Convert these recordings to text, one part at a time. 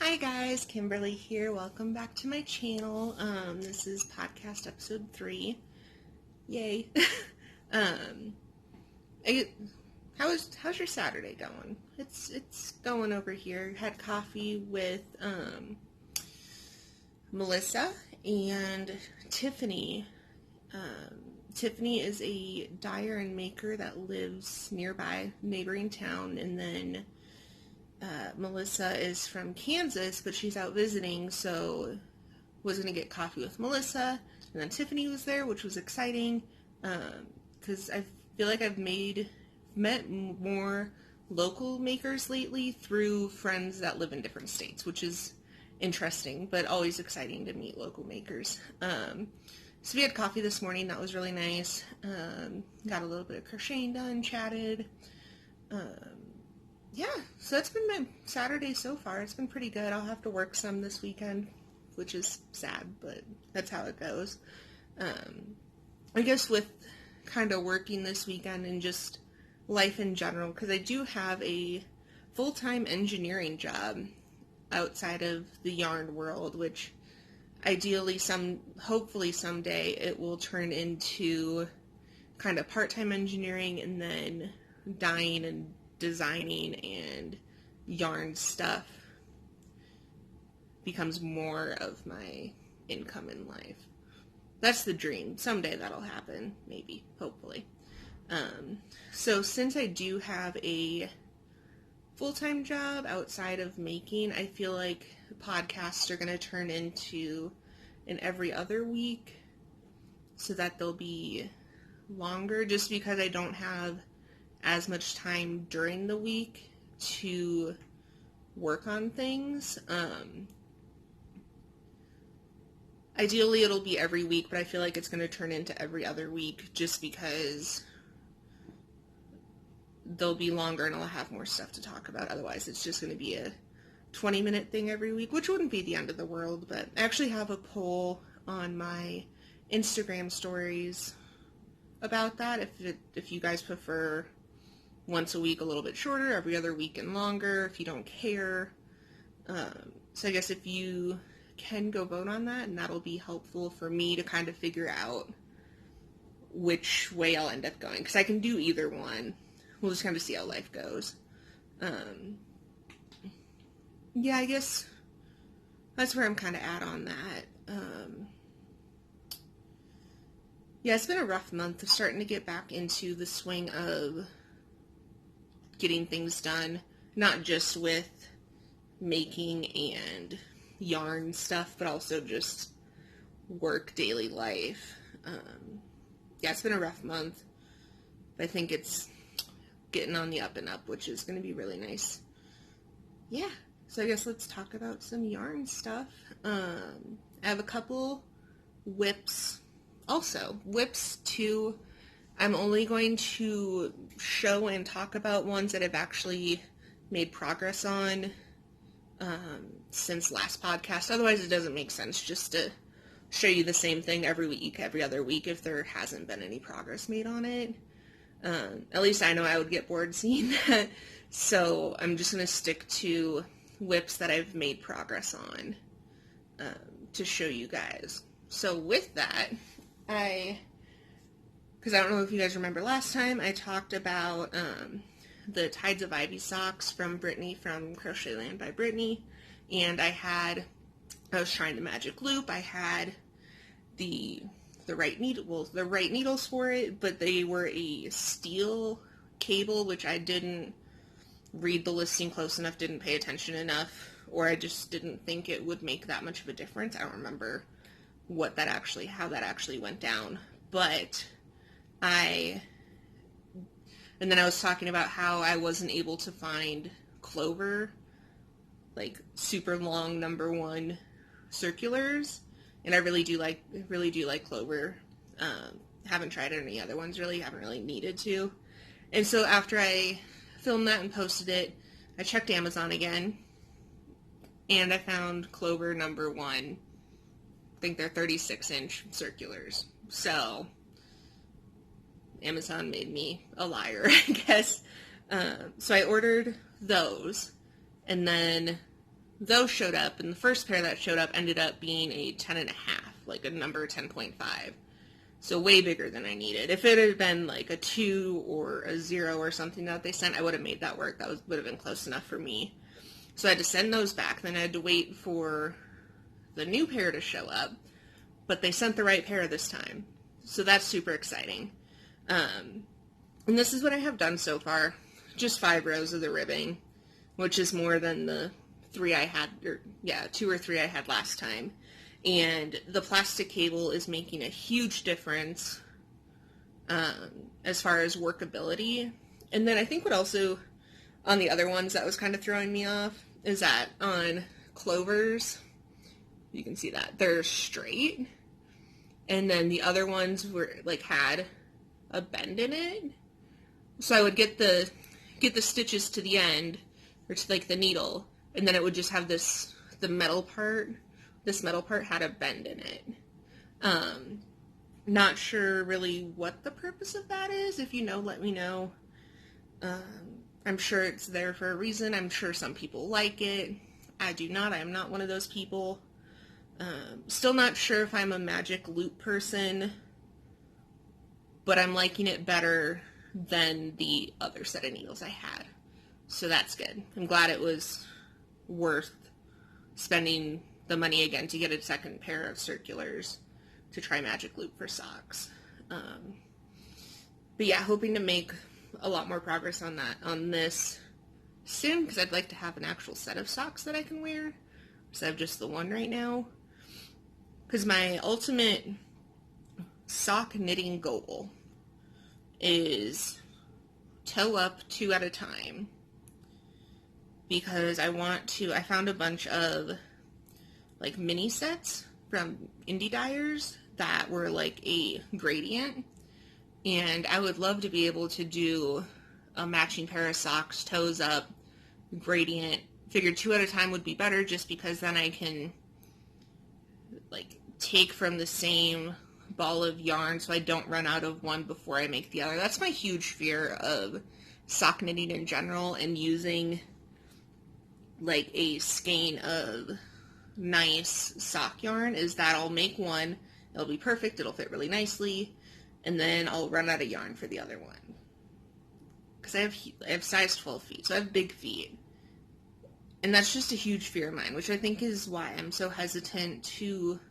Hi guys, Kimberly here. Welcome back to my channel. This is podcast episode 3. Yay. How's your Saturday going? It's going over here. Had coffee with Mellisa and Tiffany. Tiffany is a dyer and maker that lives nearby, neighboring town, and then Mellisa is from Kansas, but she's out visiting, so was going to get coffee with Mellisa, and then Tiffany was there, which was exciting, because I feel like I've met more local makers lately through friends that live in different states, which is interesting, but always exciting to meet local makers. So we had coffee this morning. That was really nice. Got a little bit of crocheting done, chatted. Yeah, so that's been my Saturday so far. It's been pretty good. I'll have to work some this weekend, which is sad, but that's how it goes. I guess with kind of working this weekend and just life in general, because I do have a full-time engineering job outside of the yarn world, which ideally, hopefully someday, it will turn into kind of part-time engineering, and then dyeing and designing and yarn stuff becomes more of my income in life. That's the dream. Someday that'll happen, maybe, hopefully. So since I do have a full-time job outside of making, I feel like podcasts are going to turn into an every other week, so that they'll be longer, just because I don't have as much time during the week to work on things. Ideally it'll be every week, but I feel like it's going to turn into every other week just because they'll be longer and I'll have more stuff to talk about. Otherwise it's just going to be a 20-minute thing every week, which wouldn't be the end of the world. But I actually have a poll on my Instagram stories about that, if you guys prefer once a week a little bit shorter, every other week and longer, if you don't care. So I guess if you can go vote on that, and that'll be helpful for me to kind of figure out which way I'll end up going, because I can do either one. We'll just kind of see how life goes. Yeah, I guess that's where I'm kind of at on that. Yeah, it's been a rough month of starting to get back into the swing of getting things done, not just with making and yarn stuff, but also just work, daily life. Yeah, it's been a rough month, but I think it's getting on the up and up, which is going to be really nice. Yeah, so I guess let's talk about some yarn stuff. I have a couple whips, also whips too. I'm only going to show and talk about ones that I've actually made progress on since last podcast. Otherwise, it doesn't make sense just to show you the same thing every week, every other week, if there hasn't been any progress made on it. At least I know I would get bored seeing that. So I'm just going to stick to whips that I've made progress on to show you guys. So with that, because I don't know if you guys remember last time, I talked about the Tides of Ivy socks from Brittany from CrochetLandbByBrittany, and I was trying the magic loop. I had the right needles for it, but they were a steel cable, which I didn't read the listing close enough, didn't pay attention enough, or I just didn't think it would make that much of a difference. I don't remember how that actually went down, but and then I was talking about how I wasn't able to find clover, like super long #1 circulars, and I really do like clover. Haven't tried any other ones really, haven't really needed to. And so after I filmed that and posted it, I checked Amazon again, and I found clover #1. I think they're 36-inch circulars. So Amazon made me a liar, I guess. So I ordered those, and then those showed up, and the first pair that showed up ended up being a 10.5, like a number 10.5. So way bigger than I needed. If it had been like a 2 or a 0 or something that they sent, I would have made that work. That would have been close enough for me. So I had to send those back. Then I had to wait for the new pair to show up. But they sent the right pair this time. So that's super exciting. And this is what I have done so far. Just 5 rows of the ribbing, which is more than the 3 I had, or yeah, 2 or 3 I had last time. And the plastic cable is making a huge difference as far as workability. And then I think what also, on the other ones that was kind of throwing me off, is that on Clover's, you can see that, they're straight. And then the other ones were, like, had a bend in it. So I would get the stitches to the end, or to, like, the needle, and then it would just have this, the metal part. This metal part had a bend in it. Not sure really what the purpose of that is. If you know, let me know. I'm sure it's there for a reason. I'm sure some people like it. I do not. I am not one of those people. Still not sure if I'm a magic loop person, but I'm liking it better than the other set of needles I had. So that's good. I'm glad it was worth spending the money again to get a second pair of circulars to try magic loop for socks. But yeah, hoping to make a lot more progress on that, on this soon, because I'd like to have an actual set of socks that I can wear instead of just the one right now. Because my ultimate sock knitting goal is toe up 2 at a time, because I found a bunch of like mini sets from indie dyers that were like a gradient, and I would love to be able to do a matching pair of socks, toes up, gradient. Figured 2 at a time would be better, just because then I can like take from the same ball of yarn so I don't run out of one before I make the other. That's my huge fear of sock knitting in general, and using like a skein of nice sock yarn, is that I'll make one, it'll be perfect, it'll fit really nicely, and then I'll run out of yarn for the other one. Because I have size 12 feet, so I have big feet. And that's just a huge fear of mine, which I think is why I'm so hesitant to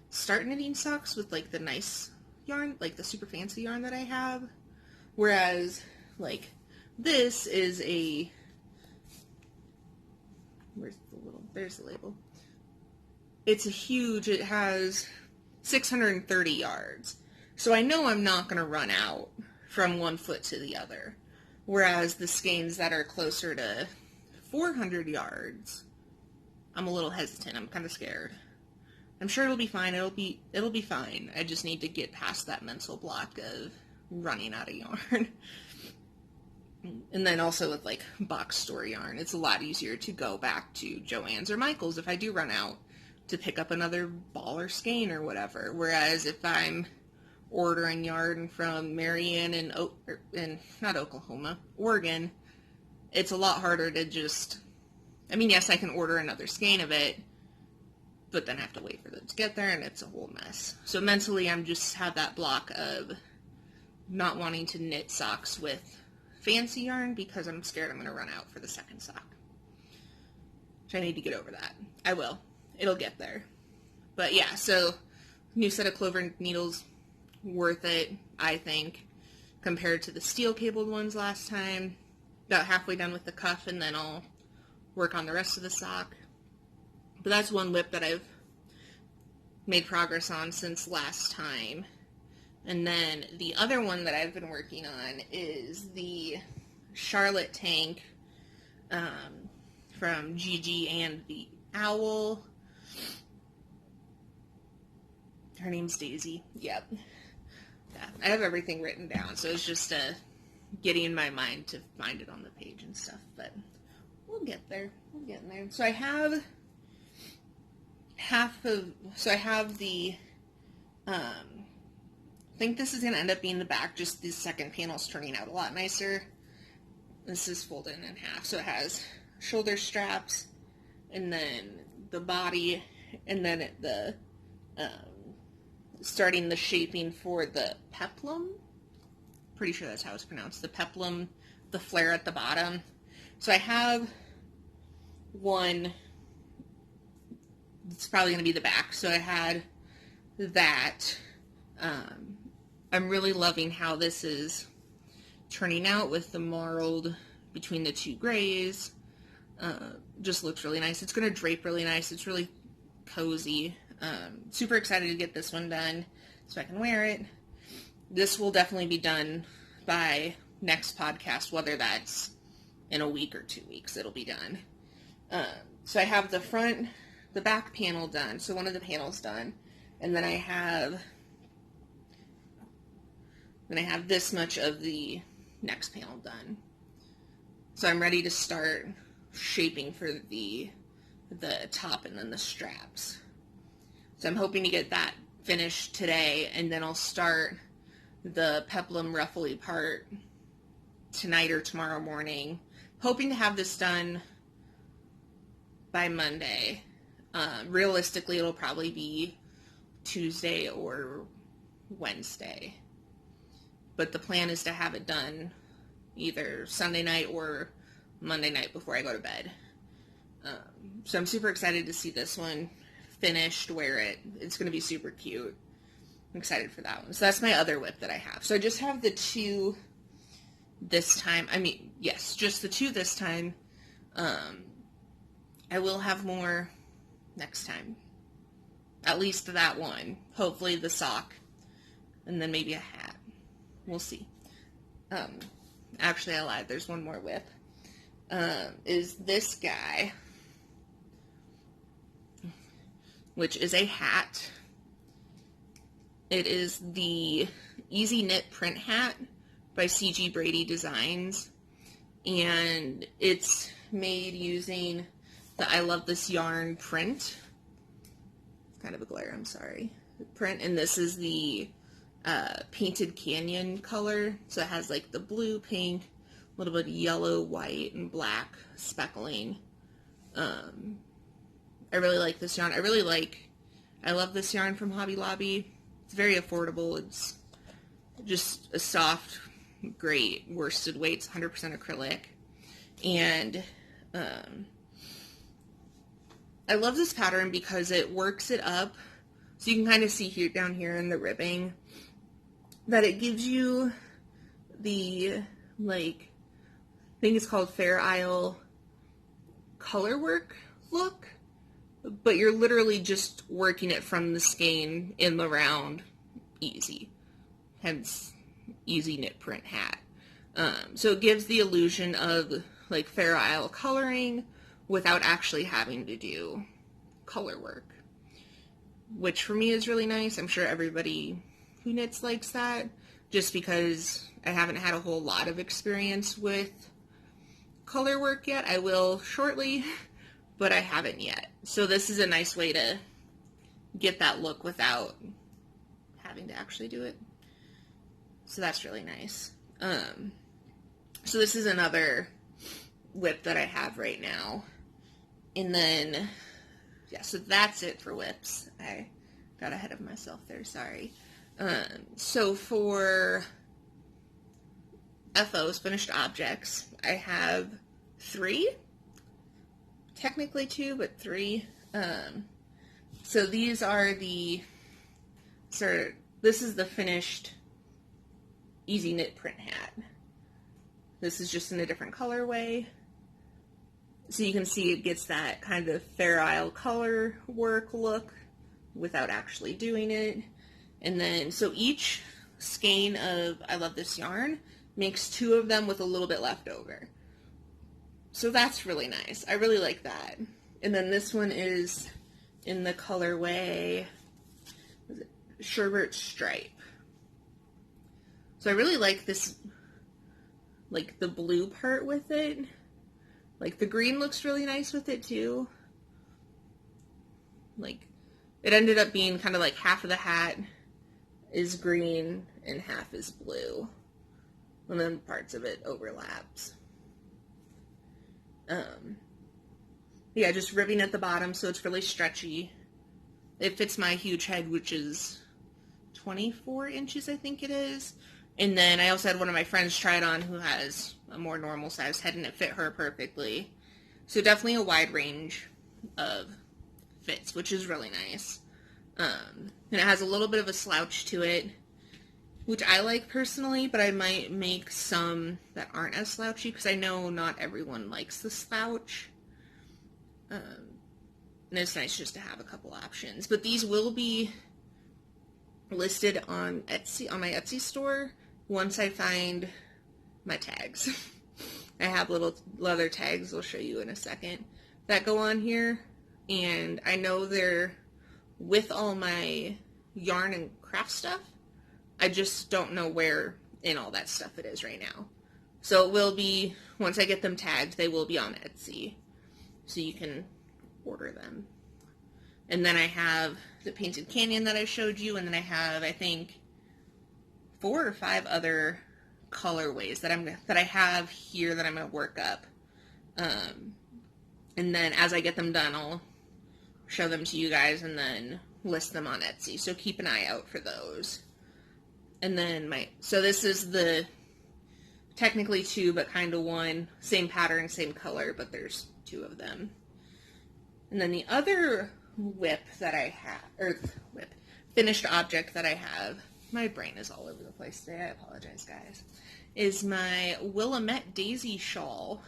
start knitting socks with like the nice yarn, like the super fancy yarn that I have. Whereas like this is a, there's the label. It's a huge, it has 630 yards. So I know I'm not going to run out from one foot to the other. Whereas the skeins that are closer to 400 yards, I'm a little hesitant. I'm kind of scared. I'm sure it'll be fine. It'll be fine. I just need to get past that mental block of running out of yarn. And then also with like box store yarn, it's a lot easier to go back to Joann's or Michael's if I do run out, to pick up another ball or skein or whatever. Whereas if I'm ordering yarn from Marion and not Oklahoma, Oregon, it's a lot harder to just, I mean, yes, I can order another skein of it, but then I have to wait for them to get there, and it's a whole mess. So mentally, I'm just have that block of not wanting to knit socks with fancy yarn because I'm scared I'm going to run out for the second sock. Which I need to get over that. I will. It'll get there. But yeah, so new set of clover needles, worth it, I think, compared to the steel cabled ones last time. About halfway done with the cuff, and then I'll work on the rest of the sock. But that's one whip that I've made progress on since last time. And then the other one that I've been working on is the Charlotte tank from GiGiAndTheOwl. Her name's Daisy. Yep. Yeah, I have everything written down, so it's just getting in my mind to find it on the page and stuff, but we'll get there. We'll get there. So I have the, I think this is going to end up being the back, just the second panel's turning out a lot nicer. This is folded in half, so it has shoulder straps, and then the body, and then at the starting the shaping for the peplum. Pretty sure that's how it's pronounced. The peplum, the flare at the bottom. So I have one. It's probably going to be the back. So I had that. I'm really loving how this is turning out with the marled between the two grays. Just looks really nice. It's going to drape really nice. It's really cozy. Super excited to get this one done so I can wear it. This will definitely be done by next podcast, whether that's in a week or 2 weeks, it'll be done. So I have the back panel done, so one of the panels done, and then I have this much of the next panel done. So I'm ready to start shaping for the top and then the straps. So I'm hoping to get that finished today, and then I'll start the peplum ruffly part tonight or tomorrow morning. Hoping to have this done by Monday. Realistically, it'll probably be Tuesday or Wednesday. But the plan is to have it done either Sunday night or Monday night before I go to bed. So I'm super excited to see this one finished, wear it. It's going to be super cute. I'm excited for that one. So that's my other whip that I have. So I just have the two this time. I mean, yes, just the two this time. I will have more next time. At least that one. Hopefully the sock. And then maybe a hat. We'll see. Actually, I lied. There's one more whip. Is this guy, which is a hat. It is the Easy Knit Print Hat by Brady Designs, and it's made using the I Love This Yarn print. It's kind of a glare, I'm sorry. Print, and this is the Painted Canyon color, so it has like the blue, pink, a little bit of yellow, white, and black speckling. I really like this yarn. I love this yarn from Hobby Lobby. It's very affordable. It's just a soft, great worsted weight. It's 100% acrylic. And I love this pattern because it works it up. So you can kind of see here, down here in the ribbing, that it gives you the, like, I think it's called Fair Isle color work look. But you're literally just working it from the skein in the round, easy. Hence, Easy Knit Print Hat. So it gives the illusion of like Fair Isle coloring without actually having to do color work, which for me is really nice. I'm sure everybody who knits likes that, just because I haven't had a whole lot of experience with color work yet. I will shortly, but I haven't yet. So this is a nice way to get that look without having to actually do it. So that's really nice. So this is another whip that I have right now. And then, yeah, so that's it for whips. I got ahead of myself there, sorry. So for FOs, finished objects, I have 3. Technically 2, but 3. So these are this is the finished Easy Knit Print Hat. This is just in a different colorway. So you can see it gets that kind of Fair Isle color work look without actually doing it. And then, so each skein of I Love This Yarn makes 2 of them with a little bit left over. So that's really nice. I really like that. And then this one is in the colorway Sherbet Stripe. So I really like this, like the blue part with it. Like the green looks really nice with it too. Like it ended up being kind of like half of the hat is green and half is blue. And then parts of it overlaps. Yeah, just ribbing at the bottom so it's really stretchy. It fits my huge head, which is 24 inches, I think it is. And then I also had one of my friends try it on who has a more normal size head, and it fit her perfectly. So definitely a wide range of fits, which is really nice. And it has a little bit of a slouch to it, which I like personally, but I might make some that aren't as slouchy because I know not everyone likes the slouch. And it's nice just to have a couple options. But these will be listed on Etsy, on my Etsy store, once I find my tags. I have little leather tags I'll show you in a second that go on here, and I know they're with all my yarn and craft stuff. I just don't know where in all that stuff it is right now. So it will be, once I get them tagged, they will be on Etsy, so you can order them. And then I have the Painted Canyon that I showed you, and then I have, I think, 4 or 5 other colorways that I have here that I'm going to work up. And then as I get them done, I'll show them to you guys and then list them on Etsy. So keep an eye out for those. And then so this is the technically 2, but kind of 1. Same pattern, same color, but there's 2 of them. And then the other whip that I have, or finished object that I have, my brain is all over the place today, I apologize guys, is my Willamette Daisy Shawl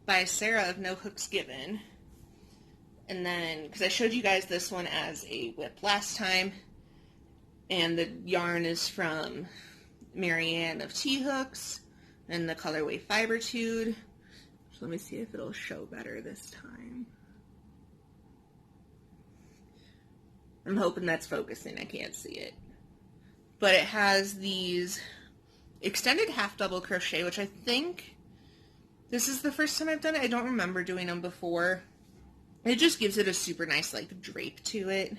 by Sarah of NoHooksGiven. And then, because I showed you guys this one as a whip last time, and the yarn is from Marianne of T-Hooks, and the colorway Fibertude. So let me see if it'll show better this time. I'm hoping that's focusing, I can't see it. But it has these extended half double crochet, which I think this is the first time I've done it. I don't remember doing them before. It just gives it a super nice like drape to it.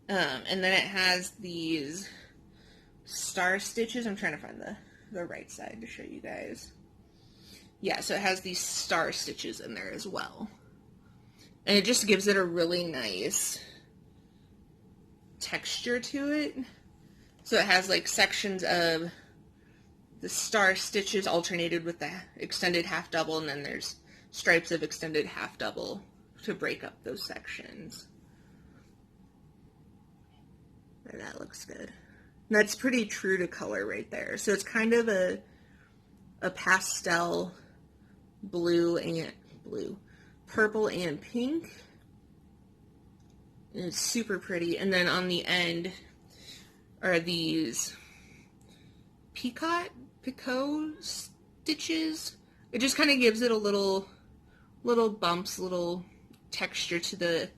And then it has these star stitches. I'm trying to find the right side to show you guys. Yeah, so it has these star stitches in there as well. And it just gives it a really nice texture to it. So it has like sections of the star stitches alternated with the extended half double, and then there's stripes of extended half double to break up those sections. There, that looks good. And that's pretty true to color right there. So it's kind of a pastel purple and pink. And it's super pretty. And then on the end are these picot stitches. It just kind of gives it a little bumps, little texture to the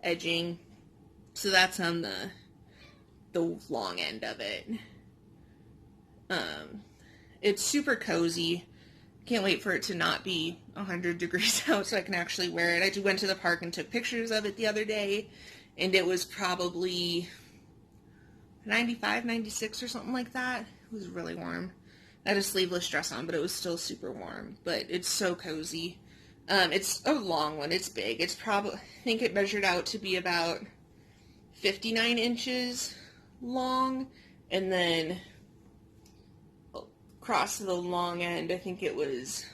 edging. So that's on the long end of it. It's super cozy. Can't wait for it to not be 100 degrees out so I can actually wear it. I just went to the park and took pictures of it the other day, and it was probably 95, 96 or something like that. It was really warm. I had a sleeveless dress on, but it was still super warm. But it's so cozy. It's a long one. It's big. It's probably, I think it measured out to be about 59 inches long, and then across the long end, I think it was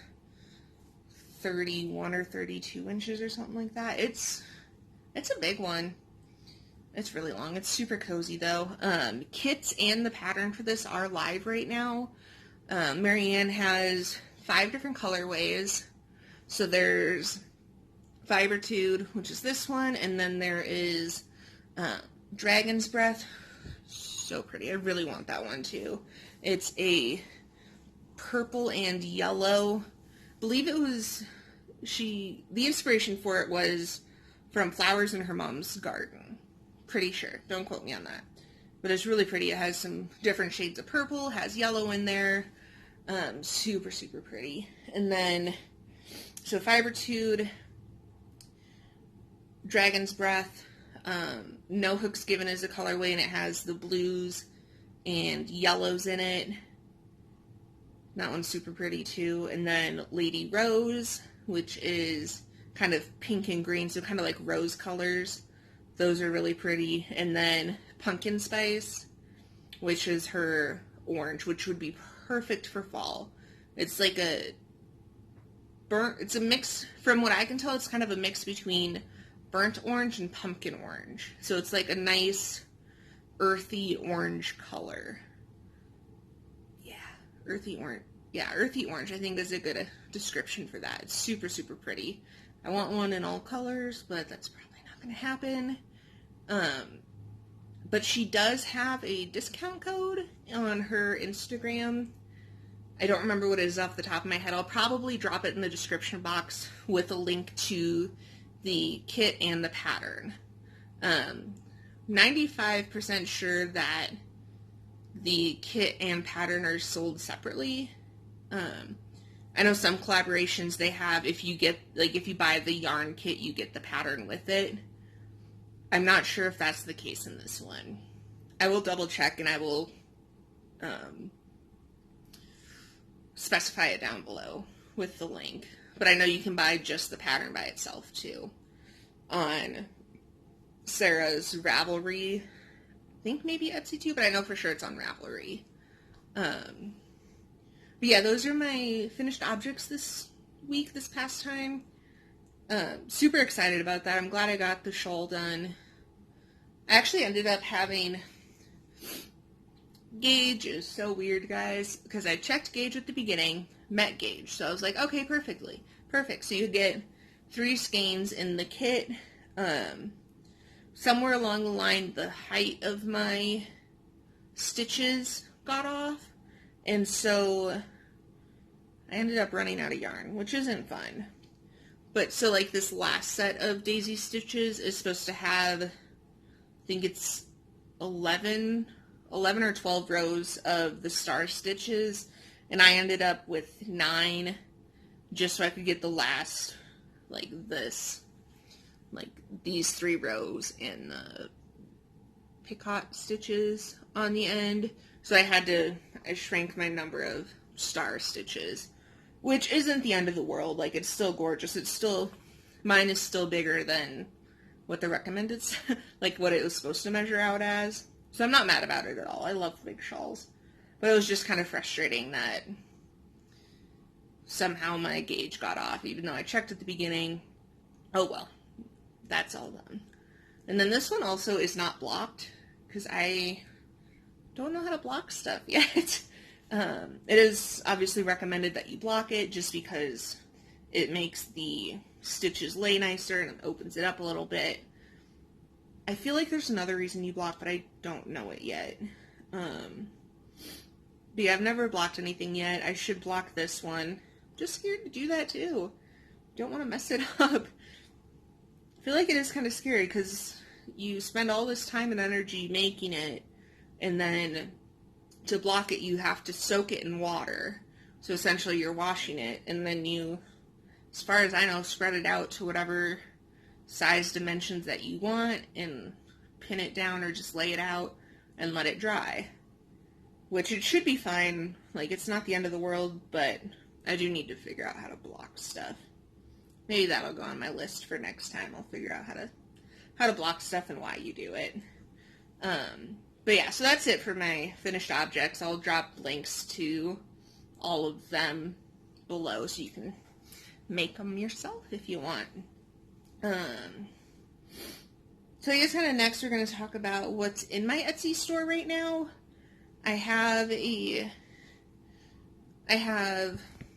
31 or 32 inches or something like that. It's a big one. It's really long. It's super cozy though. Kits and the pattern for this are live right now. Marianne has 5 different colorways. So there's Fibertude, which is this one, and then there is Dragon's Breath. So pretty. I really want that one too. It's a purple and yellow. I believe it was the inspiration for it was from flowers in her mom's garden. Pretty sure. Don't quote me on that. But it's really pretty. It has some different shades of purple, has yellow in there. Super, super pretty. And then, so Fibertude, Dragon's Breath, NoHooksGiven is a colorway, and it has the blues and yellows in it. That one's super pretty too. And then Lady Rose, which is kind of pink and green, so kind of like rose colors. Those are really pretty. And then pumpkin spice, which is her orange, which would be perfect for fall. It's like it's a mix, from what I can tell, it's kind of a mix between burnt orange and pumpkin orange. So it's like a nice earthy orange color. Yeah, earthy orange. Yeah, earthy orange, I think, is a good description for that. It's super, super pretty. I want one in all colors, but that's probably not going to happen. But she does have a discount code on her Instagram. I don't remember what it is off the top of my head. I'll probably drop it in the description box with a link to the kit and the pattern. 95% sure that the kit and pattern are sold separately. I know some collaborations they have, if you buy the yarn kit, you get the pattern with it. I'm not sure if that's the case in this one. I will double check and I will specify it down below with the link. But I know you can buy just the pattern by itself too. On Sarah's Ravelry, I think maybe Etsy too, but I know for sure it's on Ravelry. But yeah, those are my finished objects this week, this past time. Super excited about that. I'm glad I got the shawl done. I actually ended up having... Gauge is so weird, guys, because I checked Gauge at the beginning, met Gauge, so I was like, okay, perfect. So you get 3 skeins in the kit. Somewhere along the line, the height of my stitches got off, and so I ended up running out of yarn, which isn't fun. But so like this last set of daisy stitches is supposed to have, I think it's 11 or 12 rows of the star stitches, and I ended up with 9 just so I could get the last, like these 3 rows and the picot stitches on the end. So I shrank my number of star stitches, which isn't the end of the world. Like, it's still gorgeous. Mine is still bigger than what the recommended, like what it was supposed to measure out as. So I'm not mad about it at all. I love big shawls. But it was just kind of frustrating that somehow my gauge got off, even though I checked at the beginning. Oh well, that's all done. And then this one also is not blocked, because I don't know how to block stuff yet. It is obviously recommended that you block it, just because it makes the stitches lay nicer and it opens it up a little bit. I feel like there's another reason you block, but I don't know it yet. But yeah, I've never blocked anything yet. I should block this one. Just scared to do that too. Don't want to mess it up. I feel like it is kind of scary because you spend all this time and energy making it, and then to block it you have to soak it in water. So essentially you're washing it, and then you, as far as I know, spread it out to whatever size dimensions that you want and pin it down or just lay it out and let it dry, which it should be fine. Like, it's not the end of the world, but I do need to figure out how to block stuff. Maybe that'll go on my list for next time. I'll figure out how to block stuff and why you do it. But yeah, so that's it for my finished objects. I'll drop links to all of them below so you can make them yourself if you want. So I guess kind of next we're going to talk about what's in my Etsy store right now. I have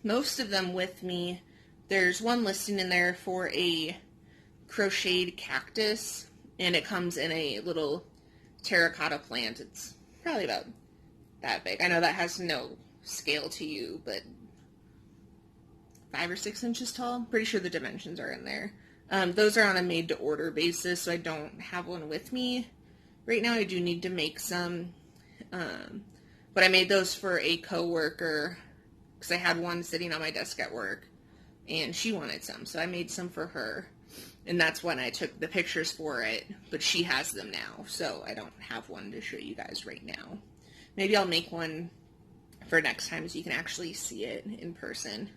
most of them with me. There's one listing in there for a crocheted cactus, and it comes in a little terracotta plant. It's probably about that big. I know that has no scale to you, but 5 or 6 inches tall. Pretty sure the dimensions are in there. Those are on a made-to-order basis, so I don't have one with me right now. I do need to make some, but I made those for a coworker because I had one sitting on my desk at work, and she wanted some, so I made some for her, and that's when I took the pictures for it, but she has them now, so I don't have one to show you guys right now. Maybe I'll make one for next time so you can actually see it in person.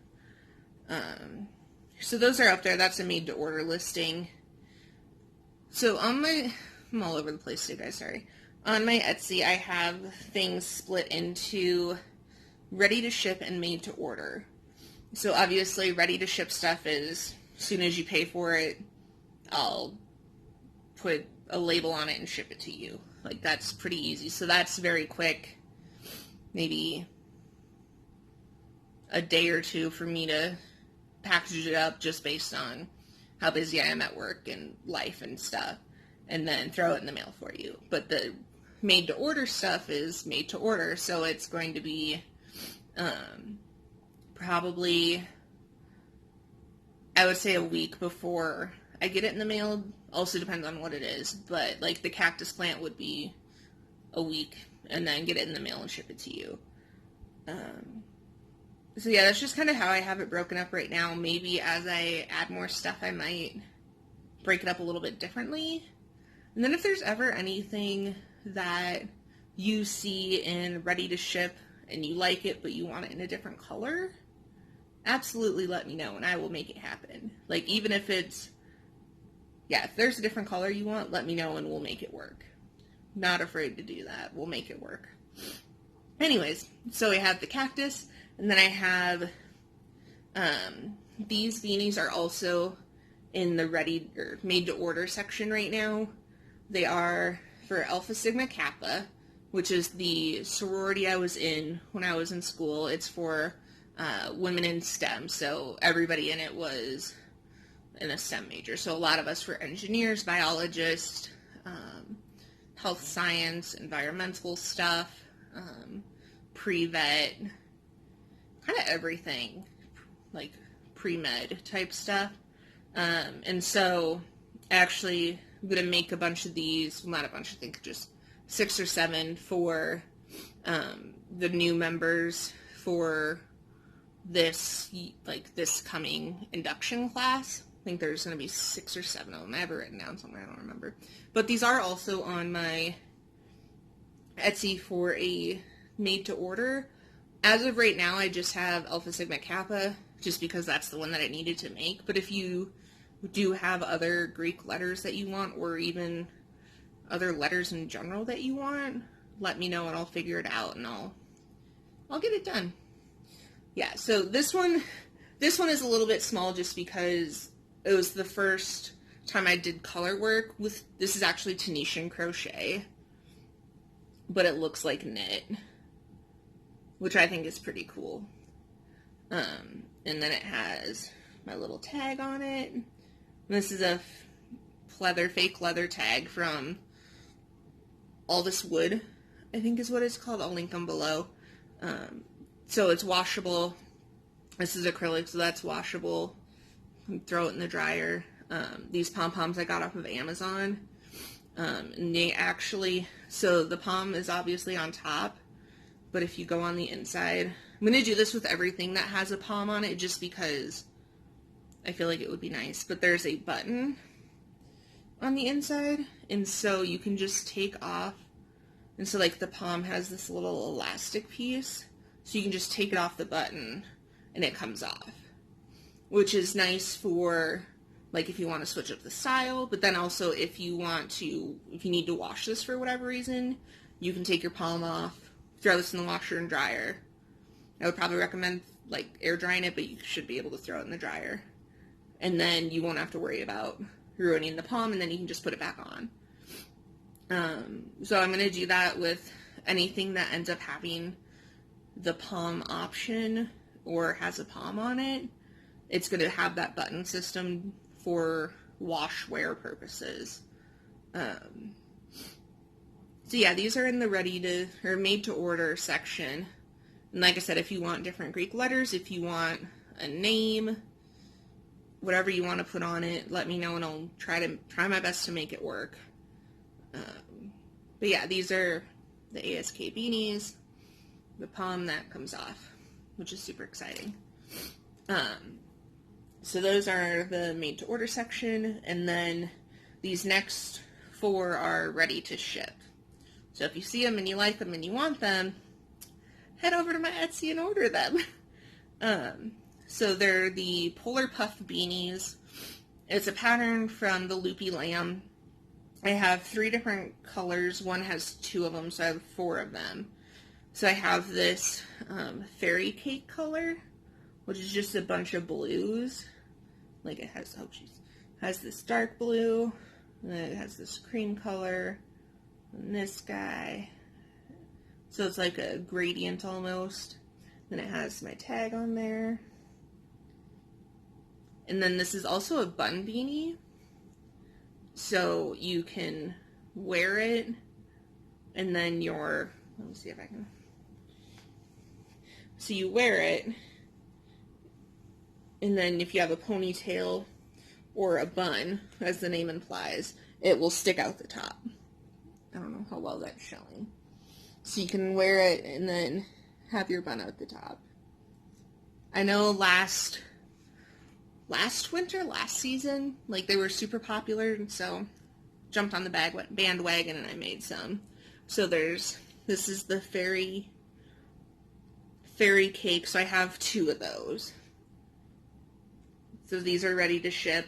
So those are up there. That's a made to order listing. So on my, I'm all over the place today, guys, sorry. On my Etsy, I have things split into ready to ship and made to order. So obviously ready to ship stuff is, as soon as you pay for it, I'll put a label on it and ship it to you. Like, that's pretty easy. So that's very quick. Maybe a day or two for me to package it up just based on how busy I am at work and life and stuff, and then throw it in the mail for you. But the made to order stuff is made to order, so it's going to be probably, I would say, a week before I get it in the mail. Also depends on what it is, but like the cactus plant would be a week, and then get it in the mail and ship it to you. So yeah, that's just kind of how I have it broken up right now. Maybe as I add more stuff, I might break it up a little bit differently. And then if there's ever anything that you see in ready to ship and you like it, but you want it in a different color, absolutely let me know and I will make it happen. Like, even if it's, yeah, if there's a different color you want, let me know and we'll make it work. Not afraid to do that. We'll make it work. Anyways, so I have the cactus, and then I have these beanies are also in the ready or made to order section right now. They are for Alpha Sigma Kappa, which is the sorority I was in when I was in school. It's for women in STEM, so everybody in it was in a STEM major. So a lot of us were engineers, biologists, health science, environmental stuff, pre-vet, kind of everything, like pre-med type stuff. And so actually I'm going to make a bunch of these, well, not a bunch, I think just 6 or 7 for the new members for this, like this coming induction class. I think there's going to be 6 or 7 of them. I have it written down somewhere, I don't remember. But these are also on my Etsy for a made to order. As of right now, I just have Alpha Sigma Kappa, just because that's the one that I needed to make. But if you do have other Greek letters that you want, or even other letters in general that you want, let me know and I'll figure it out and I'll get it done. Yeah, so this one is a little bit small just because it was the first time I did color work with, this is actually Tunisian crochet, but it looks like knit, which I think is pretty cool. And then it has my little tag on it. And this is a fake leather tag from AllThisWood, I think is what it's called. I'll link them below. So it's washable. This is acrylic, so that's washable. Throw it in the dryer. These pom-poms I got off of Amazon. And they actually, so the pom is obviously on top, but if you go on the inside, I'm going to do this with everything that has a pom on it just because I feel like it would be nice. But there's a button on the inside, and so you can just take off, and so like the pom has this little elastic piece, so you can just take it off the button and it comes off, which is nice for like if you want to switch up the style, but then also if you need to wash this for whatever reason, you can take your pom off, throw this in the washer and dryer. I would probably recommend like air drying it, but you should be able to throw it in the dryer, and then you won't have to worry about ruining the pom, and then you can just put it back on. So I'm going to do that with anything that ends up having the pom option or has a pom on it. It's going to have that button system for wash wear purposes. So yeah, these are in the ready to, or made to order section. And like I said, if you want different Greek letters, if you want a name, whatever you want to put on it, let me know and I'll try my best to make it work. But yeah, these are the ASK beanies, the pom that comes off, which is super exciting. So those are the made to order section, and then these next 4 are ready to ship. So if you see them and you like them and you want them, head over to my Etsy and order them. So they're the Polar Puff Beanies. It's a pattern from the Loopy Lamb. I have 3 different colors. One has 2 of them, so I have 4 of them. So I have this fairy cake color, which is just a bunch of blues. Like it has, oh geez, has this dark blue, and then it has this cream color, and this guy. So it's like a gradient almost. Then it has my tag on there. And then this is also a bun beanie. So you can wear it, and then let me see if I can. So you wear it, and then if you have a ponytail or a bun, as the name implies, it will stick out the top. I don't know how well that's showing. So you can wear it and then have your bun out the top. I know last season, like they were super popular, and so jumped on the bandwagon and I made some. So this is the fairy cake, so I have 2 of those. So these are ready to ship.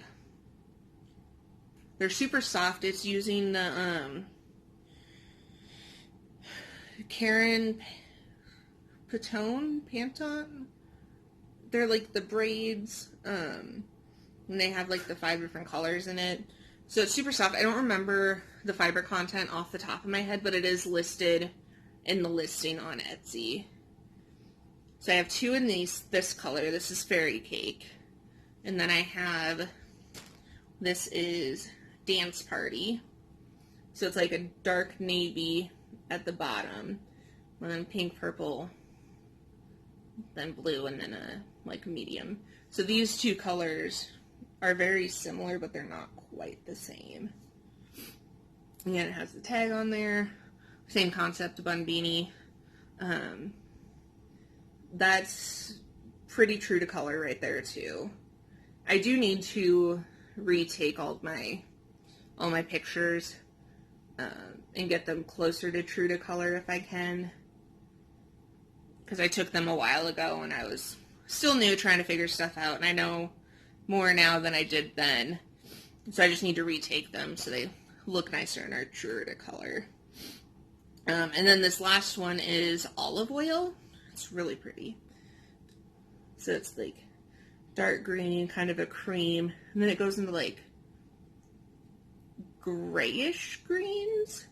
They're super soft. It's using the Karen Pantone. They're like the braids, and they have like the 5 different colors in it. So it's super soft. I don't remember the fiber content off the top of my head, but it is listed in the listing on Etsy. So I have 2 in this color. This is Fairy Cake. And then I have, this is Dance Party. So it's like a dark navy at the bottom, and then pink, purple, then blue, and then a like medium. So these 2 colors are very similar, but they're not quite the same. Again, it has the tag on there. Same concept, bun beanie. That's pretty true to color right there too. I do need to retake all my pictures and get them closer to true to color if I can, because I took them a while ago and I was still new trying to figure stuff out, and I know more now than I did then, so I just need to retake them so they look nicer and are truer to color. And then this last one is olive oil. It's really pretty. So it's like dark green, kind of a cream, and then it goes into like grayish greens,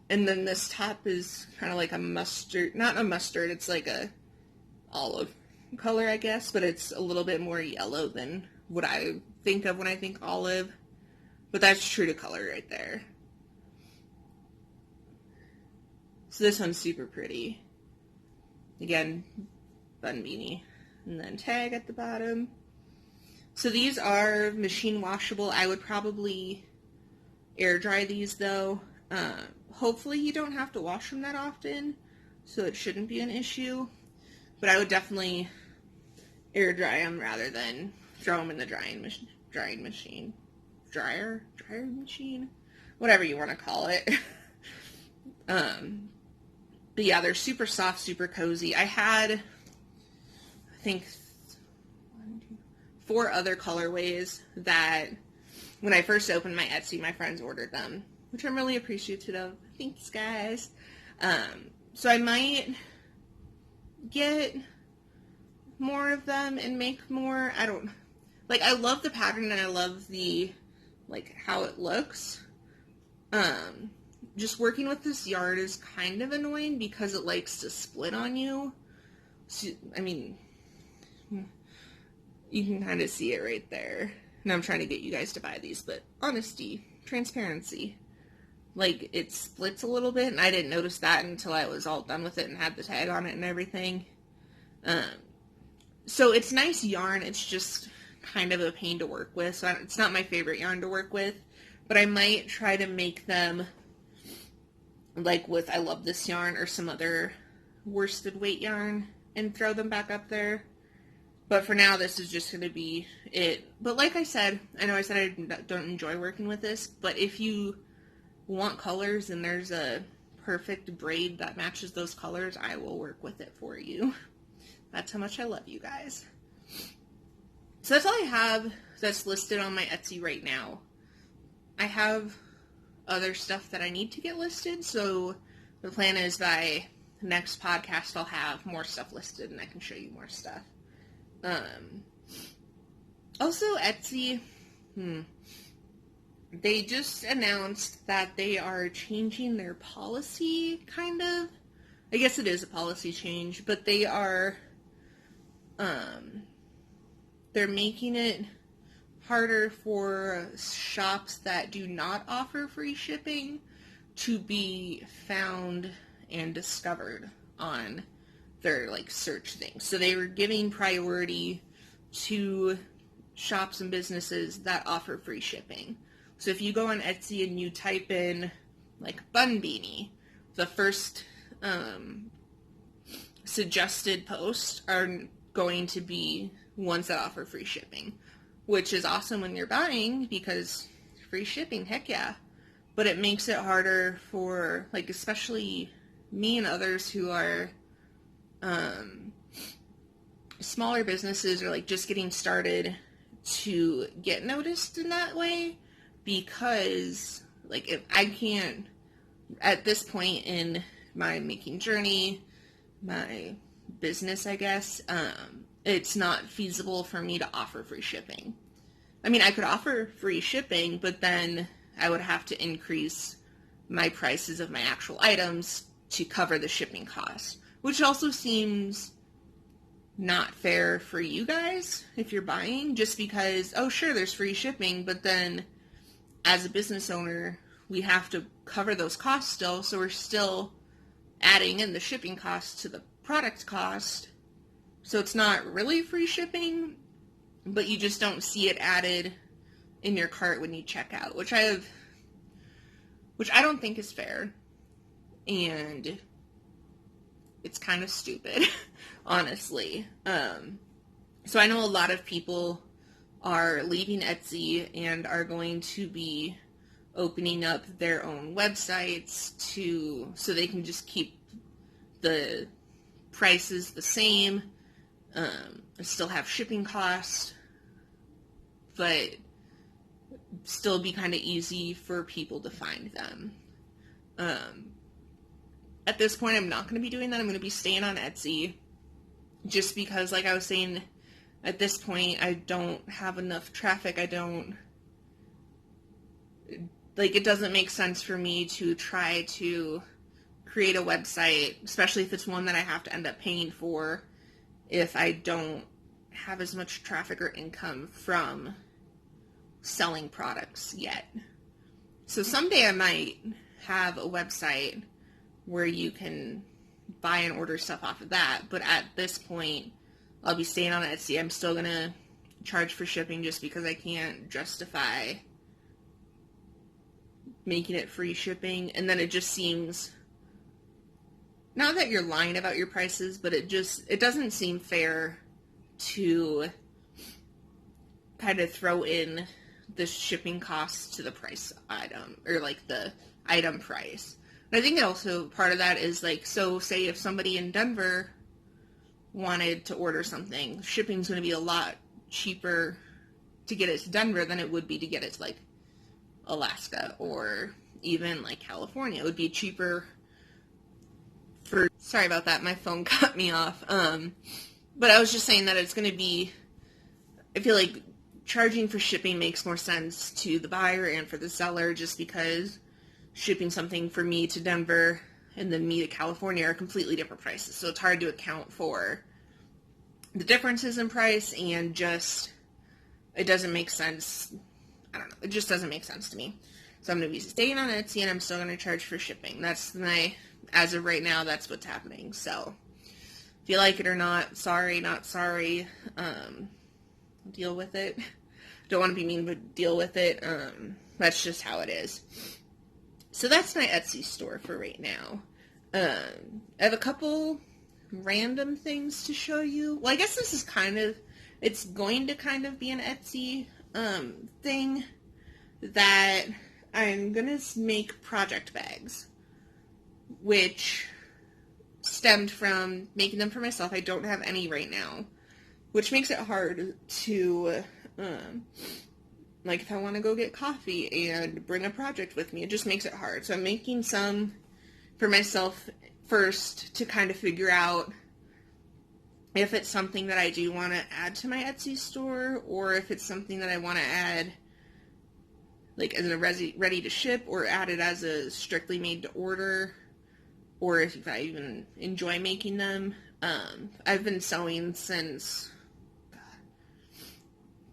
and then this top is kind of like a mustard, not a mustard, it's like a olive color, I guess, but it's a little bit more yellow than what I think of when I think olive, but that's true to color right there. So this one's super pretty. Again, bun beanie, and then tag at the bottom. So these are machine washable. I would probably air dry these though. Hopefully you don't have to wash them that often, so it shouldn't be an issue. But I would definitely air dry them rather than throw them in the dryer machine, whatever you want to call it. But yeah, they're super soft, super cozy. I had, I think, 4 other colorways that when I first opened my Etsy, my friends ordered them, which I'm really appreciative of. Thanks, guys. So I might get more of them and make more. I love the pattern and I love the, how it looks. Just working with this yarn is kind of annoying because it likes to split on you. So, I mean, you can kind of see it right there. And I'm trying to get you guys to buy these, but honesty, transparency. It splits a little bit, and I didn't notice that until I was all done with it and had the tag on it and everything. So it's nice yarn, it's just kind of a pain to work with. So it's not my favorite yarn to work with, but I might try to make them with I Love This Yarn or some other worsted weight yarn and throw them back up there. But for now, this is just going to be it. But like I said, I know I said I don't enjoy working with this, but if you want colors and there's a perfect braid that matches those colors, I will work with it for you. That's how much I love you guys. So that's all I have that's listed on my Etsy right now. I have other stuff that I need to get listed, so the plan is by next podcast I'll have more stuff listed and I can show you more stuff. Also, Etsy, they just announced that they are changing their policy, kind of. I guess it is a policy change, but they are, they're making it harder for shops that do not offer free shipping to be found and discovered on their, like, search things. So they were giving priority to shops and businesses that offer free shipping. So if you go on Etsy and you type in, like, bun beanie, the first suggested posts are going to be ones that offer free shipping, which is awesome when you're buying because free shipping, heck yeah. But it makes it harder for, like, especially me and others who are smaller businesses or, like, just getting started to get noticed in that way, because, like, if I can't, at this point in my making journey, my business, I guess, it's not feasible for me to offer free shipping. I mean, I could offer free shipping, but then I would have to increase my prices of my actual items to cover the shipping cost, which also seems not fair for you guys if you're buying, just because, oh sure, there's free shipping, but then as a business owner, we have to cover those costs still, so we're still adding in the shipping cost to the product cost. So it's not really free shipping, but you just don't see it added in your cart when you check out, which I don't think is fair. And it's kind of stupid, honestly. So I know a lot of people are leaving Etsy and are going to be opening up their own websites so they can just keep the prices the same, still have shipping costs, but still be kind of easy for people to find them. At this point, I'm not going to be doing that. I'm going to be staying on Etsy just because, like I was saying, at this point, I don't have enough traffic. It doesn't make sense for me to try to create a website, especially if it's one that I have to end up paying for, if I don't have as much traffic or income from selling products yet. So someday I might have a website where you can buy and order stuff off of that, but at this point, I'll be staying on Etsy. I'm still going to charge for shipping just because I can't justify making it free shipping, and then it just seems, not that you're lying about your prices, but it doesn't seem fair to kind of throw in the shipping costs to the price item, or like the item price. And I think also part of that is, like, so say if somebody in Denver wanted to order something, shipping's going to be a lot cheaper to get it to Denver than it would be to get it to, like, Alaska or even, like, California. It would be cheaper for, sorry about that, my phone cut me off. But I was just saying that it's going to be, I feel like charging for shipping makes more sense to the buyer and for the seller, just because shipping something for me to Denver and then me to California are completely different prices. So it's hard to account for the differences in price, and just, it doesn't make sense. I don't know. It just doesn't make sense to me. So I'm going to be staying on Etsy, and I'm still going to charge for shipping. That's as of right now, that's what's happening. So if you like it or not, sorry, not sorry. Deal with it. Don't want to be mean, but deal with it. That's just how it is. So that's my Etsy store for right now. I have a couple random things to show you. Well, I guess this is it's going to kind of be an Etsy thing, that I'm going to make project bags, which stemmed from making them for myself. I don't have any right now, which makes it hard to, like if I want to go get coffee and bring a project with me, it just makes it hard. So I'm making some for myself first to kind of figure out if it's something that I do want to add to my Etsy store, or if it's something that I want to add like as a ready to ship, or add it as a strictly made to order, or if I even enjoy making them. I've been sewing since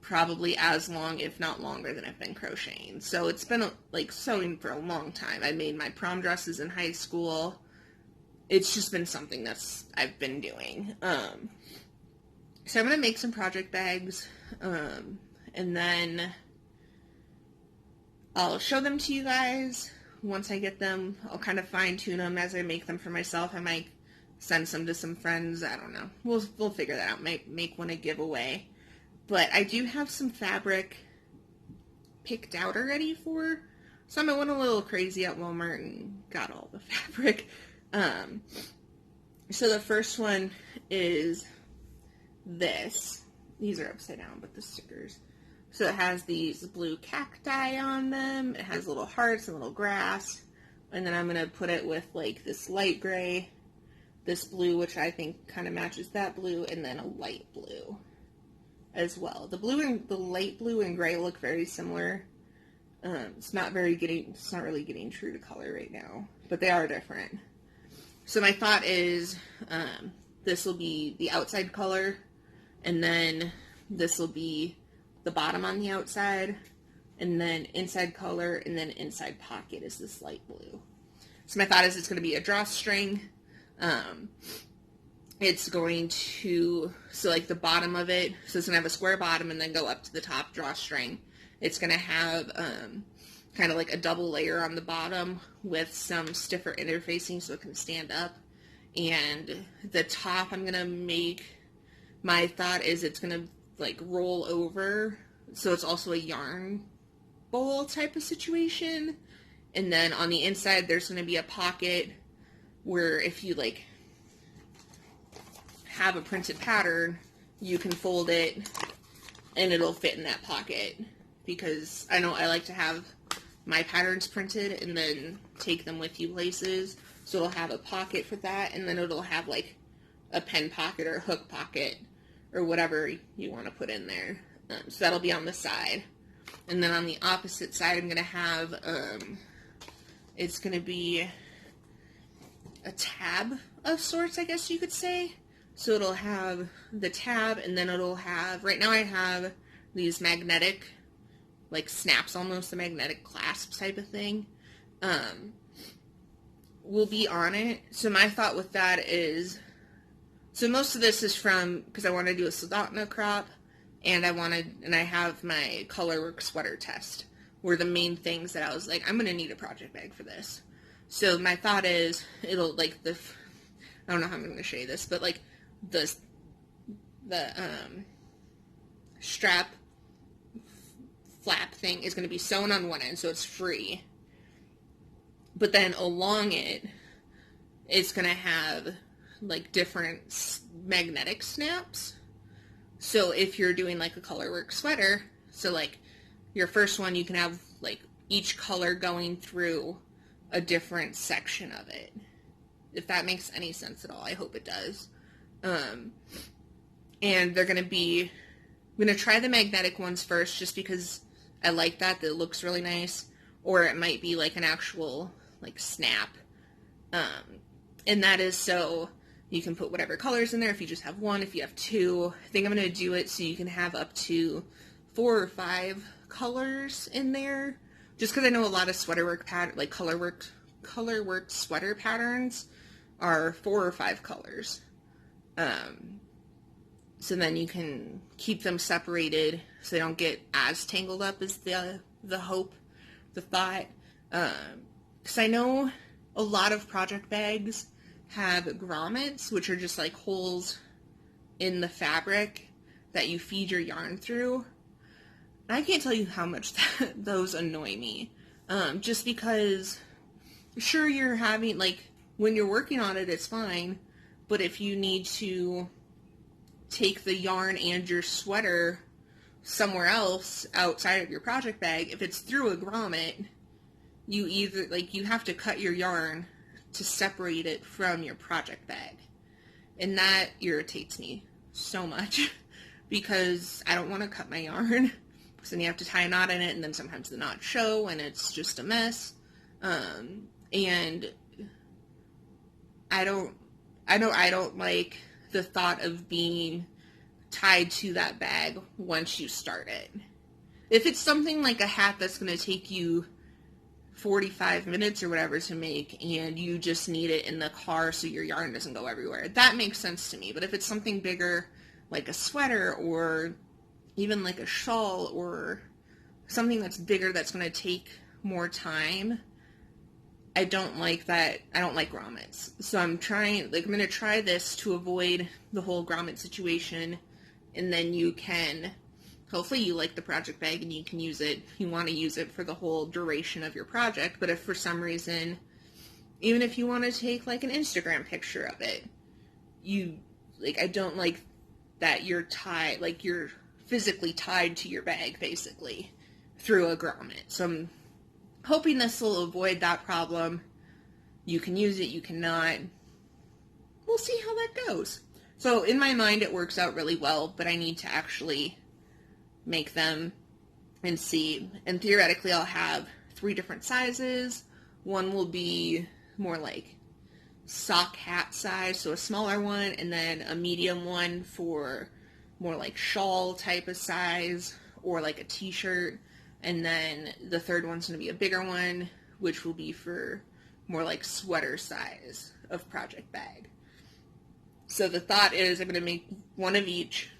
probably as long, if not longer, than I've been crocheting. So it's been like sewing for a long time. I made my prom dresses in high school. It's just been something I've been doing. So I'm going to make some project bags, and then I'll show them to you guys. Once I get them, I'll kind of fine tune them as I make them for myself. I might send some to some friends. I don't know. We'll figure that out. Might make one a giveaway. But I do have some fabric picked out already for some. I went a little crazy at Walmart and got all the fabric. So the first one is this. These are upside down, but the stickers. So it has these blue cacti on them. It has little hearts and little grass. And then I'm going to put it with like this light gray, this blue, which I think kind of matches that blue, and then a light blue as well. The light blue and gray look very similar. It's not really getting true to color right now, but they are different. So my thought is, this will be the outside color, and then this will be the bottom on the outside, and then inside color, and then inside pocket is this light blue. So my thought is it's going to be a drawstring. It's going to, so like the bottom of it, so it's going to have a square bottom and then go up to the top drawstring. It's going to have kind of like a double layer on the bottom with some stiffer interfacing so it can stand up. And the top I'm going to make, my thought is it's going to like roll over, so it's also a yarn bowl type of situation. And then on the inside there's going to be a pocket where if you like have a printed pattern, you can fold it and it'll fit in that pocket, because I know I like to have my patterns printed and then take them with you places, so it'll have a pocket for that, and then it'll have like a pen pocket or a hook pocket or whatever you want to put in there. So that'll be on the side. And then on the opposite side I'm going to have, it's going to be a tab of sorts, I guess you could say. So it'll have the tab, and then it'll have, right now I have these magnetic, like snaps almost, the magnetic clasp type of thing, will be on it. So my thought with that is, so most of this is from, because I want to do a Soldotna crop, and I have my Colorwork sweater test, were the main things that I was like, I'm going to need a project bag for this. So my thought is, it'll, like, I don't know how I'm going to show you this, but, like, the strap flap thing is going to be sewn on one end, so it's free. But then along it's going to have, like, different magnetic snaps. So if you're doing, like, a Colorwork sweater, so, like, your first one, you can have, like, each color going through a different section of it. If that makes any sense at all, I hope it does. And they're going to be, I'm going to try the magnetic ones first, just because I like that looks really nice, or it might be like an actual, like, snap, and that is so you can put whatever colors in there, if you just have one, if you have two. I think I'm going to do it so you can have up to 4 or 5 colors in there, just because I know a lot of sweater work like colorwork sweater patterns are 4 or 5 colors. So then you can keep them separated so they don't get as tangled up as the hope, the thought. Because I know a lot of project bags have grommets, which are just like holes in the fabric that you feed your yarn through. And I can't tell you how much those annoy me. Just because, sure, you're having, like, when you're working on it, it's fine. But if you need to take the yarn and your sweater somewhere else outside of your project bag, if it's through a grommet, you either, like, you have to cut your yarn to separate it from your project bag. And that irritates me so much because I don't want to cut my yarn. So then you have to tie a knot in it, and then sometimes the knots show, and it's just a mess. And I don't like the thought of being tied to that bag once you start it. If it's something like a hat that's going to take you 45 minutes or whatever to make, and you just need it in the car so your yarn doesn't go everywhere, that makes sense to me. But if it's something bigger, like a sweater, or even like a shawl, or something that's bigger that's going to take more time, I don't like that. I don't like grommets. So I'm going to try this to avoid the whole grommet situation, and then you can, hopefully you like the project bag and you can use it, you want to use it for the whole duration of your project. But if for some reason, even if you want to take like an Instagram picture of it, I don't like that you're tied, like you're physically tied to your bag basically through a grommet. So I'm hoping this will avoid that problem. You can use it, you cannot. We'll see how that goes. So in my mind it works out really well, but I need to actually make them and see. And theoretically I'll have 3 different sizes. One will be more like sock hat size, so a smaller one, and then a medium one for more like shawl type of size, or like a t-shirt, and then the third one's going to be a bigger one, which will be for more like sweater size of project bag. So the thought is I'm going to make one of each,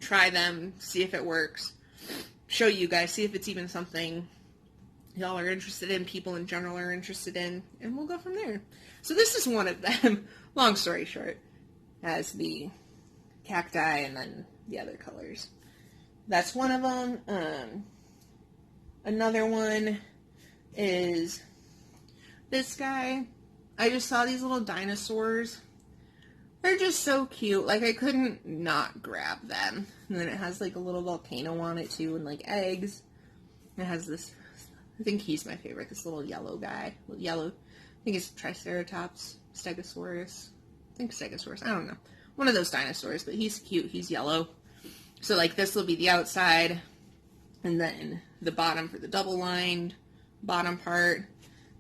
try them, see if it works, show you guys, see if it's even something y'all are interested in, people in general are interested in, and we'll go from there. So this is one of them. Long story short, has the cacti and then the other colors. That's one of them. Another one is this guy. I just saw these little dinosaurs. They're just so cute. Like, I couldn't not grab them. And then it has like a little volcano on it too, and like eggs. It has this, I think he's my favorite, this little yellow guy. Yellow, I think it's Triceratops, Stegosaurus. I think Stegosaurus, I don't know. One of those dinosaurs, but he's cute, he's yellow. So like this will be the outside, and then the bottom for the double lined bottom part.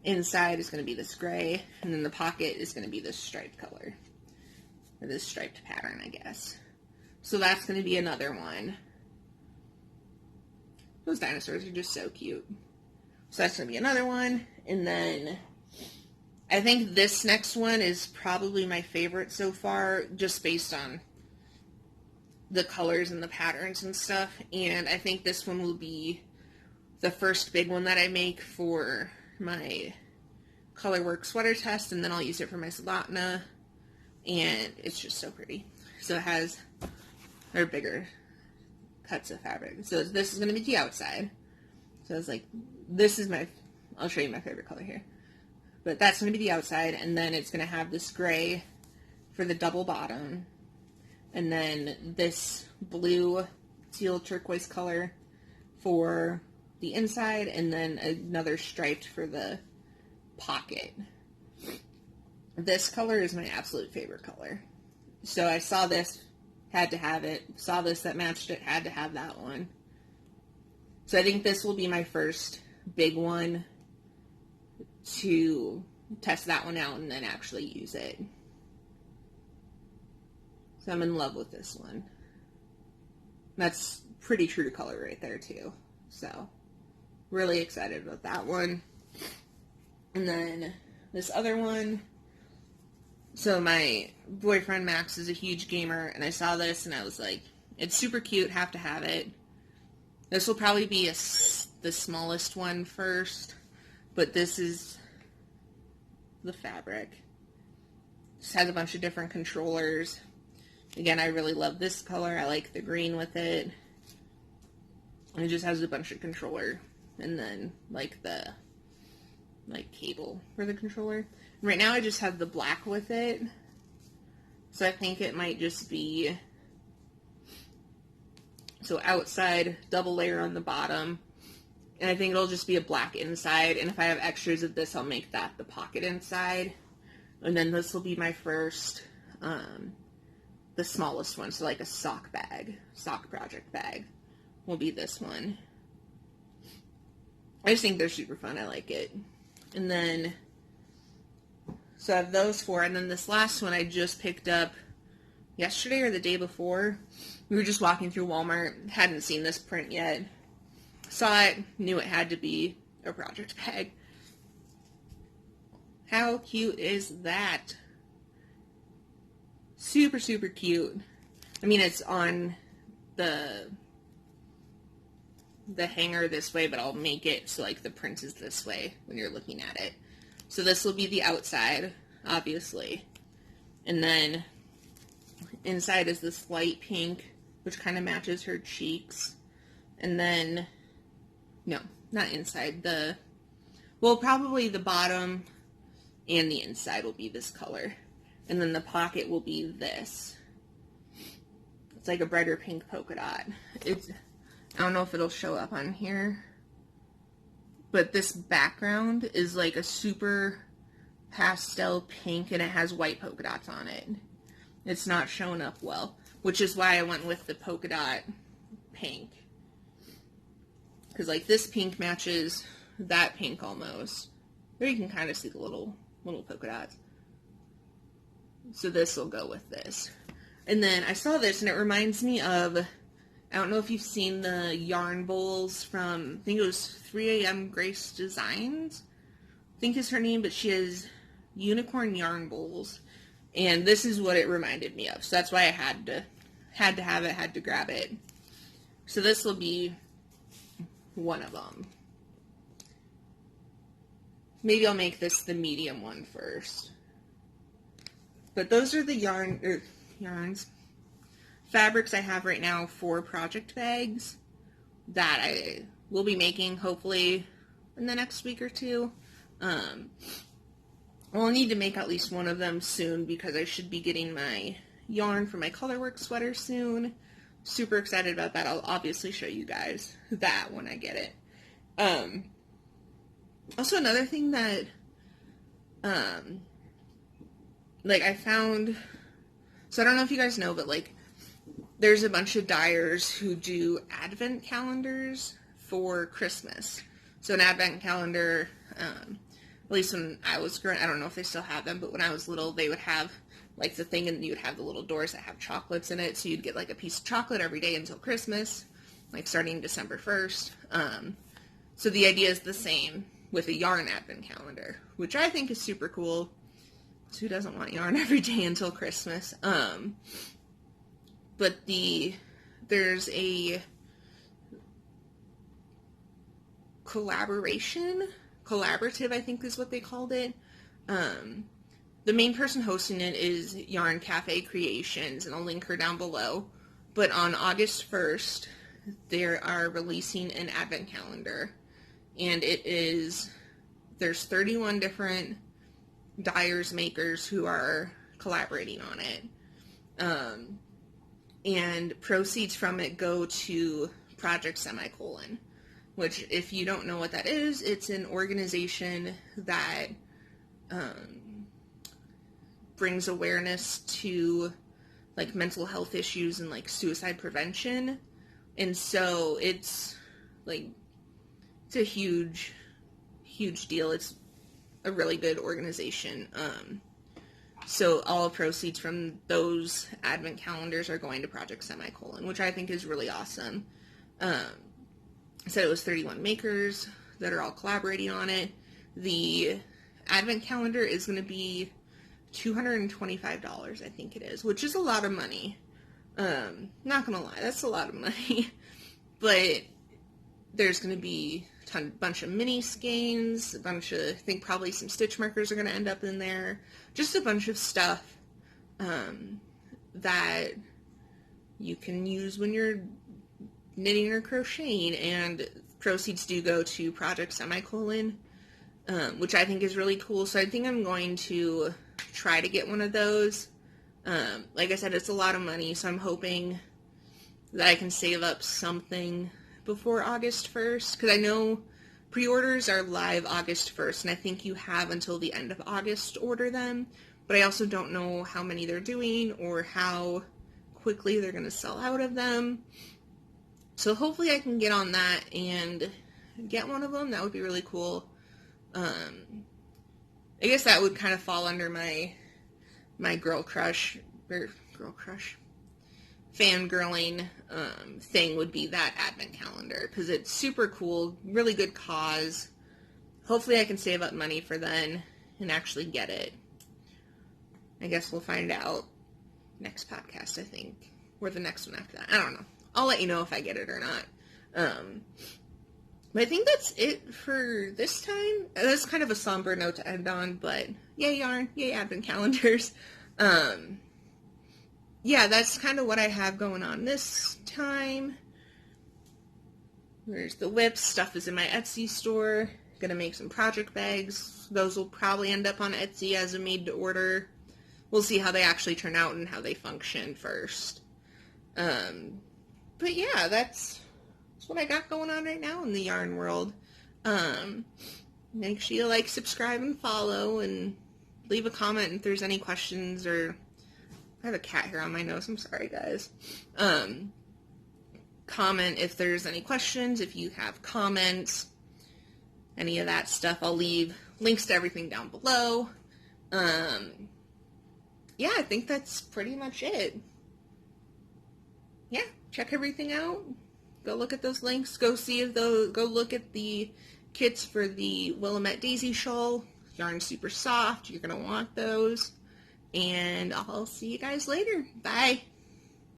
Inside is going to be this gray, and then the pocket is going to be this striped color. Or this striped pattern, I guess. So that's going to be another one. Those dinosaurs are just so cute. So that's going to be another one. And then I think this next one is probably my favorite so far, just based on the colors and the patterns and stuff. And I think this one will be the first big one that I make for my colorwork sweater test, and then I'll use it for my Salatna. And it's just so pretty. So it has their bigger cuts of fabric. So this is going to be the outside. So it's like, this is my, I'll show you my favorite color here. But that's going to be the outside, and then it's going to have this gray for the double bottom. And then this blue teal turquoise color for the inside, and then another striped for the pocket. This color is my absolute favorite color. So I saw this, had to have it. Saw this that matched it, had to have that one. So I think this will be my first big one to test that one out and then actually use it. So I'm in love with this one. That's pretty true to color right there too. So really excited about that one. And then this other one. So my boyfriend Max is a huge gamer, and I saw this and I was like, it's super cute, have to have it. This will probably be the smallest one first, but this is the fabric. Just has a bunch of different controllers. Again, I really love this color. I like the green with it. And it just has a bunch of controller, and then like the cable for the controller. Right now I just have the black with it, so I think it might just be So outside, double layer on the bottom. And I think it'll just be a black inside. And if I have extras of this, I'll make that the pocket inside. And then this will be my first, the smallest one. So like a sock project bag will be this one. I just think they're super fun. I like it. And then, so I have those 4. And then this last one I just picked up yesterday or the day before. We were just walking through Walmart. Hadn't seen this print yet. Saw it. Knew it had to be a project bag. How cute is that? Super, super cute. I mean, it's on the hanger this way, but I'll make it so like the print is this way when you're looking at it. So this will be the outside, obviously. And then inside is this light pink, which kind of matches her cheeks. And then, no, not inside. Well, probably the bottom and the inside will be this color. And then the pocket will be this. It's like a brighter pink polka dot. I don't know if it'll show up on here, but this background is like a super pastel pink and it has white polka dots on it. It's not showing up well, which is why I went with the polka dot pink. Because like this pink matches that pink almost. There you can kind of see the little polka dots. So this will go with this. And then I saw this and it reminds me of, I don't know if you've seen the yarn bowls from, I think it was 3 AM Grace Designs, I think is her name, but she has unicorn yarn bowls. And this is what it reminded me of. So that's why I had to have it, had to grab it. So this will be one of them. Maybe I'll make this the medium one first. But those are the fabrics I have right now for project bags that I will be making hopefully in the next week or 2. Well, I'll need to make at least one of them soon because I should be getting my yarn for my colorwork sweater soon. Super excited about that. I'll obviously show you guys that when I get it. Also another thing that like I found, so I don't know if you guys know, but like there's a bunch of dyers who do advent calendars for Christmas. So an advent calendar, at least when I was growing, I don't know if they still have them, but when I was little, they would have like the thing and you would have the little doors that have chocolates in it. So you'd get like a piece of chocolate every day until Christmas, like starting December 1st. So the idea is the same with a yarn advent calendar, which I think is super cool. So who doesn't want yarn every day until Christmas? But there's a collaborative, I think is what they called it. The main person hosting it is Yarn Cafe Creations, and I'll link her down below. But on August 1st, they are releasing an advent calendar. And there's 31 different dyers, makers who are collaborating on it. And proceeds from it go to Project Semicolon, which, if you don't know what that is, it's an organization that brings awareness to like mental health issues and like suicide prevention. And so it's like, it's a huge deal. It's a really good organization. So all proceeds from those advent calendars are going to Project Semicolon, which I think is really awesome. I said it was 31 makers that are all collaborating on it. The advent calendar is going to be $225, I think it is, which is a lot of money. Not going to lie, that's a lot of money. But there's going to be a bunch of mini skeins, I think probably some stitch markers are going to end up in there. Just a bunch of stuff that you can use when you're knitting or crocheting, and proceeds do go to Project Semicolon, which I think is really cool. So I think I'm going to try to get one of those. Like I said, it's a lot of money, so I'm hoping that I can save up something before August 1st, because I know pre-orders are live August 1st, and I think you have until the end of August to order them, but I also don't know how many they're doing or how quickly they're going to sell out of them. So hopefully I can get on that and get one of them. That would be really cool. I guess that would kind of fall under my fangirling thing, would be that advent calendar, because it's super cool, really good cause. Hopefully I can save up money for then and actually get it. I guess we'll find out next podcast, I think, or the next one after that. I don't know. I'll let you know if I get it or not. But I think that's it for this time. That's kind of a somber note to end on, but yay yarn, yay advent calendars. Yeah, that's kind of what I have going on this time. There's the whips. Stuff is in my Etsy store. Gonna make some project bags. Those will probably end up on Etsy as a made to order. We'll see how they actually turn out and how they function first. But yeah, that's what I got going on right now in the yarn world. Make sure you like, subscribe, and follow, and leave a comment if there's any questions, or I have a cat hair on my nose, I'm sorry guys. Comment if there's any questions, if you have comments, any of that stuff. I'll leave links to everything down below. Yeah, I think that's pretty much it. Yeah, check everything out. Go look at those links. Go look at the kits for the Willamette Daisy Shawl. Yarn's super soft. You're going to want those. And I'll see you guys later. Bye.